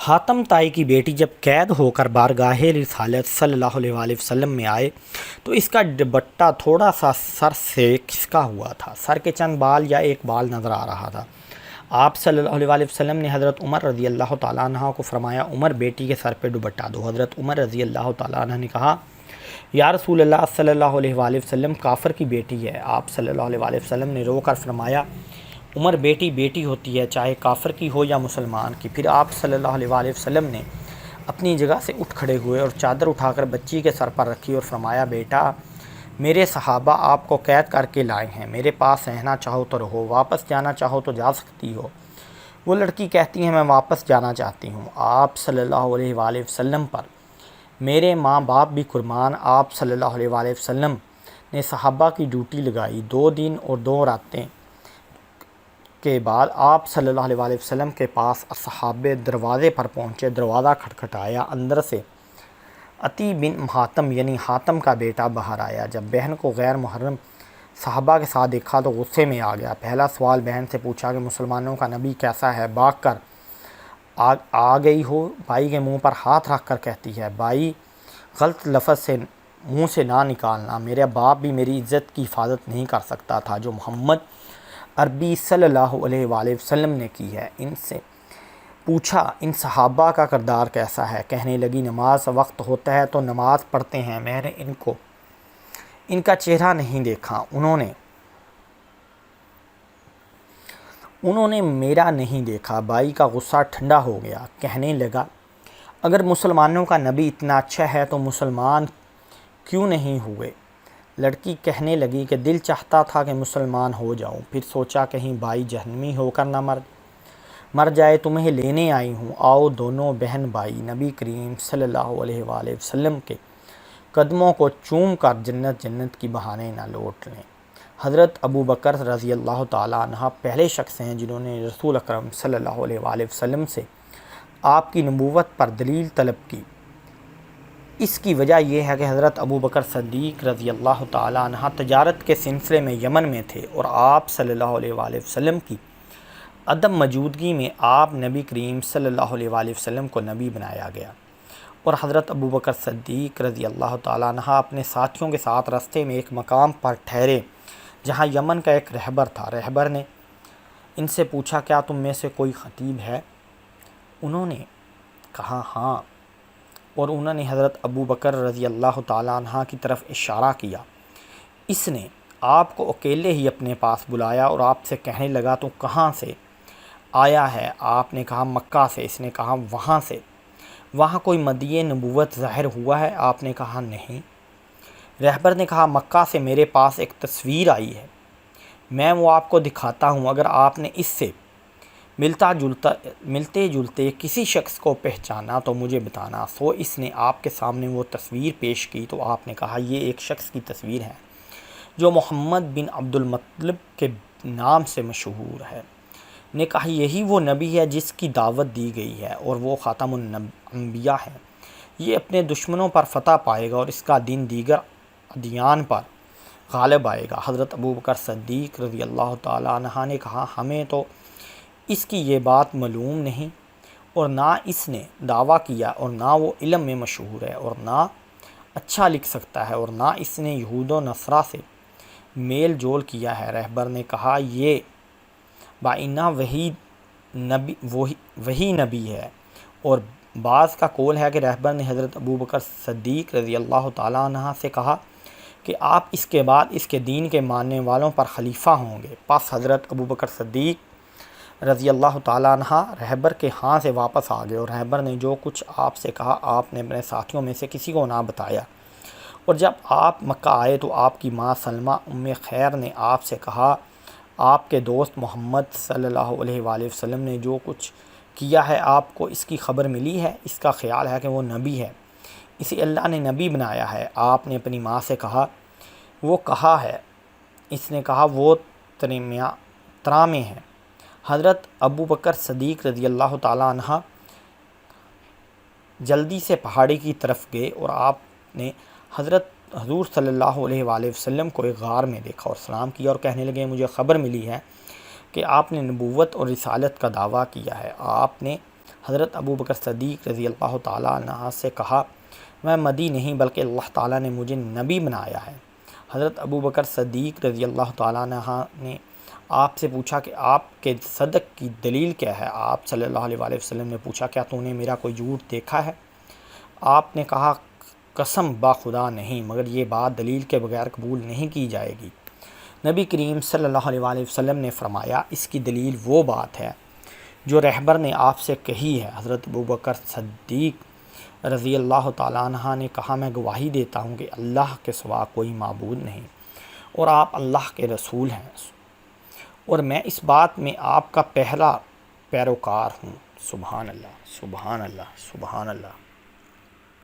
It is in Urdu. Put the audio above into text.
حاتم طائی کی بیٹی جب قید ہو کر بارگاہ رسالت صلی اللہ علیہ وآلہ وسلم میں آئے تو اس کا دوپٹہ تھوڑا سا سر سے کھسکا ہوا تھا، سر کے چند بال یا ایک بال نظر آ رہا تھا۔ آپ صلی اللہ علیہ وآلہ وسلم نے حضرت عمر رضی اللہ تعالیٰ عنہ کو فرمایا، عمر بیٹی کے سر پہ دوپٹہ دو۔ حضرت عمر رضی اللہ تعالیٰ عنہ نے کہا، یا رسول اللہ صلی اللہ علیہ وآلہ وسلم، کافر کی بیٹی ہے۔ آپ صلی اللہ علیہ وآلہ وسلم نے رو کر فرمایا، عمر بیٹی بیٹی ہوتی ہے، چاہے کافر کی ہو یا مسلمان کی۔ پھر آپ صلی اللہ علیہ وآلہ وسلم نے اپنی جگہ سے اٹھ کھڑے ہوئے اور چادر اٹھا کر بچی کے سر پر رکھی اور فرمایا، بیٹا، میرے صحابہ آپ کو قید کر کے لائے ہیں، میرے پاس رہنا چاہو تو رہو، واپس جانا چاہو تو جا سکتی ہو۔ وہ لڑکی کہتی ہے، میں واپس جانا چاہتی ہوں۔ آپ صلی اللہ علیہ وآلہ وسلم پر میرے ماں باپ بھی قربان۔ آپ صلی اللہ علیہ وآلہ وسلم نے صحابہ کی ڈیوٹی لگائی۔ 2 دن اور 2 راتیں کے بعد آپ صلی اللہ علیہ وآلہ وسلم کے پاس صحابہ دروازے پر پہنچے، دروازہ کھٹکھٹایا، اندر سے عتی بن حاتم یعنی حاتم کا بیٹا باہر آیا۔ جب بہن کو غیر محرم صحابہ کے ساتھ دیکھا تو غصے میں آ گیا۔ پہلا سوال بہن سے پوچھا کہ مسلمانوں کا نبی کیسا ہے؟ بھاگ کر آ گئی ہو؟ بائی کے منہ پر ہاتھ رکھ کر کہتی ہے، بائی، غلط لفظ سے منہ سے نہ نکالنا، میرا باپ بھی میری عزت کی حفاظت نہیں کر سکتا تھا جو محمد عربی صلی اللہ علیہ وآلہ وسلم نے کی ہے۔ ان سے پوچھا، ان صحابہ کا کردار کیسا ہے؟ کہنے لگی، نماز وقت ہوتا ہے تو نماز پڑھتے ہیں، میں نے ان کا چہرہ نہیں دیکھا، انہوں نے میرا نہیں دیکھا۔ بائی کا غصہ ٹھنڈا ہو گیا، کہنے لگا، اگر مسلمانوں کا نبی اتنا اچھا ہے تو مسلمان کیوں نہیں ہوئے؟ لڑکی کہنے لگی کہ دل چاہتا تھا کہ مسلمان ہو جاؤں، پھر سوچا کہیں بائی جہنمی ہو کر نہ مر جائے، تمہیں لینے آئی ہوں، آؤ دونوں بہن بھائی نبی کریم صلی اللہ علیہ وآلہ وسلم کے قدموں کو چوم کر جنت کی بہانے نہ لوٹ لیں۔ حضرت ابو بکر رضی اللہ تعالیٰ عنہ پہلے شخص ہیں جنہوں نے رسول اکرم صلی اللہ علیہ وآلہ وسلم سے آپ کی نبوت پر دلیل طلب کی۔ اس کی وجہ یہ ہے کہ حضرت ابو بکر صدیق رضی اللہ تعالیٰ عنہ تجارت کے سلسلے میں یمن میں تھے اور آپ صلی اللہ علیہ وآلہ وسلم کی عدم موجودگی میں آپ نبی کریم صلی اللہ علیہ وآلہ وسلم کو نبی بنایا گیا، اور حضرت ابو بکر صدیق رضی اللہ تعالیٰ عنہ اپنے ساتھیوں کے ساتھ راستے میں ایک مقام پر ٹھہرے جہاں یمن کا ایک رہبر تھا۔ رہبر نے ان سے پوچھا، کیا تم میں سے کوئی خطیب ہے؟ انہوں نے کہا، ہاں، اور انہوں نے حضرت ابو بکر رضی اللہ تعالیٰ عنہ کی طرف اشارہ کیا۔ اس نے آپ کو اکیلے ہی اپنے پاس بلایا اور آپ سے کہنے لگا، تو کہاں سے آیا ہے؟ آپ نے کہا، مکہ سے۔ اس نے کہا، وہاں سے وہاں کوئی مدعی نبوت ظاہر ہوا ہے؟ آپ نے کہا، نہیں۔ رہبر نے کہا، مکہ سے میرے پاس ایک تصویر آئی ہے، میں وہ آپ کو دکھاتا ہوں، اگر آپ نے اس سے ملتے جلتے کسی شخص کو پہچانا تو مجھے بتانا۔ سو اس نے آپ کے سامنے وہ تصویر پیش کی تو آپ نے کہا، یہ ایک شخص کی تصویر ہے جو محمد بن عبد المطلب کے نام سے مشہور ہے۔ نے کہا، یہی وہ نبی ہے جس کی دعوت دی گئی ہے اور وہ خاتم الانبیاء ہے، یہ اپنے دشمنوں پر فتح پائے گا اور اس کا دین دیگر ادیان پر غالب آئے گا۔ حضرت ابو بکر صدیق رضی اللہ تعالیٰ عنہ نے کہا، ہمیں تو اس کی یہ بات معلوم نہیں، اور نہ اس نے دعویٰ کیا، اور نہ وہ علم میں مشہور ہے، اور نہ اچھا لکھ سکتا ہے، اور نہ اس نے یہود و نصارہ سے میل جول کیا ہے۔ رہبر نے کہا، یہ بائنہ وہی نبی ہے، اور بعض کا قول ہے کہ رہبر نے حضرت ابو بکر صدیق رضی اللہ تعالیٰ عنہ سے کہا کہ آپ اس کے بعد اس کے دین کے ماننے والوں پر خلیفہ ہوں گے۔ پس حضرت ابو بکر صدیق رضی اللہ تعالیٰ عنہ رہبر کے ہاں سے واپس آ گئے، اور رہبر نے جو کچھ آپ سے کہا آپ نے اپنے ساتھیوں میں سے کسی کو نہ بتایا۔ اور جب آپ مکہ آئے تو آپ کی ماں سلمہ ام خیر نے آپ سے کہا، آپ کے دوست محمد صلی اللہ علیہ وآلہ وسلم نے جو کچھ کیا ہے آپ کو اس کی خبر ملی ہے؟ اس کا خیال ہے کہ وہ نبی ہے، اسے اللہ نے نبی بنایا ہے۔ آپ نے اپنی ماں سے کہا، وہ کہا ہے؟ اس نے کہا، وہ ترا میں ہے۔ حضرت ابو بکر صدیق رضی اللہ تعالیٰ عنہ جلدی سے پہاڑی کی طرف گئے اور آپ نے حضور صلی اللہ علیہ وآلہ وسلم کو ایک غار میں دیکھا اور سلام کیا اور کہنے لگے، مجھے خبر ملی ہے کہ آپ نے نبوت اور رسالت کا دعویٰ کیا ہے۔ آپ نے حضرت ابو بکر صدیق رضی اللہ تعالیٰ عنہ سے کہا میں مدی نہیں بلکہ اللہ تعالیٰ نے مجھے نبی بنایا ہے۔ حضرت ابو بکر صدیق رضی اللہ تعالیٰ عنہ نے آپ سے پوچھا کہ آپ کے صدق کی دلیل کیا ہے؟ آپ صلی اللہ علیہ وآلہ وسلم نے پوچھا کیا تو نے میرا کوئی جھوٹ دیکھا ہے؟ آپ نے کہا قسم با خدا نہیں، مگر یہ بات دلیل کے بغیر قبول نہیں کی جائے گی۔ نبی کریم صلی اللہ علیہ وآلہ وسلم نے فرمایا اس کی دلیل وہ بات ہے جو رہبر نے آپ سے کہی ہے۔ حضرت ابوبکر صدیق رضی اللہ تعالیٰ عنہ نے کہا میں گواہی دیتا ہوں کہ اللہ کے سوا کوئی معبود نہیں اور آپ اللہ کے رسول ہیں، اور میں اس بات میں آپ کا پہلا پیروکار ہوں۔ سبحان اللہ، سبحان اللہ، سبحان اللہ۔